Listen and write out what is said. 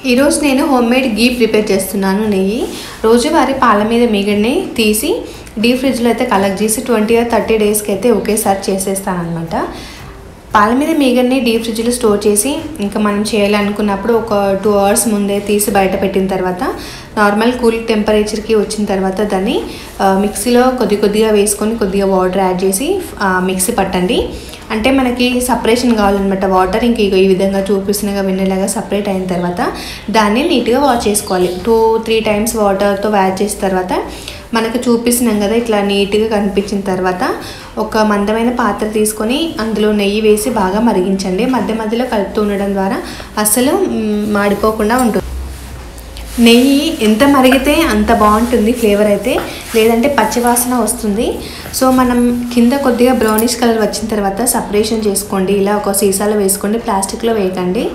ఈరోజు నేను హోమ్మేడ్ గీ ప్రిపేర్ చేస్తున్నాను. నెయ్యి రోజువారీ పాల మీద మీగడని తీసి డీప్ ఫ్రిడ్జ్లో అయితే కలెక్ట్ చేసి 20 or 30 డేస్కి అయితే ఒకేసారి చేసేస్తాను అనమాట. పాల మీద మీగడని డీప్ ఫ్రిడ్జ్లో స్టోర్ చేసి ఇంకా మనం చేయాలనుకున్నప్పుడు ఒక 2 hours ముందే తీసి బయట పెట్టిన తర్వాత నార్మల్ కూల్ టెంపరేచర్కి వచ్చిన తర్వాత దాన్ని మిక్సీలో కొద్దిగా వేసుకొని కొద్దిగా వాటర్ యాడ్ చేసి మిక్సీ పట్టండి. అంటే మనకి సపరేషన్ కావాలన్నమాట. వాటర్ ఇంక ఈ విధంగా చూపిస్తున్నగా వెన్నెలాగా సపరేట్ అయిన తర్వాత దాన్ని నీట్గా వాష్ చేసుకోవాలి. 2-3 times వాటర్తో వాష్ చేసిన తర్వాత మనకు చూపిస్తున్నాం కదా ఇట్లా నీట్గా కనిపించిన తర్వాత ఒక మందమైన పాత్ర తీసుకొని అందులో నెయ్యి వేసి బాగా మరిగించండి. మధ్యలో కలుపుతూ ఉండడం ద్వారా అస్సలు మాడిపోకుండా ఉంటుంది. నెయ్యి ఎంత మరిగితే అంత బాగుంటుంది ఫ్లేవర్ అయితే, లేదంటే పచ్చివాసన వస్తుంది. సో మనం కింద కొద్దిగా బ్రౌనిష్ కలర్ వచ్చిన తర్వాత సపరేషన్ చేసుకోండి. ఇలా ఒక సీసాలో వేసుకోండి, ప్లాస్టిక్లో వేయకండి.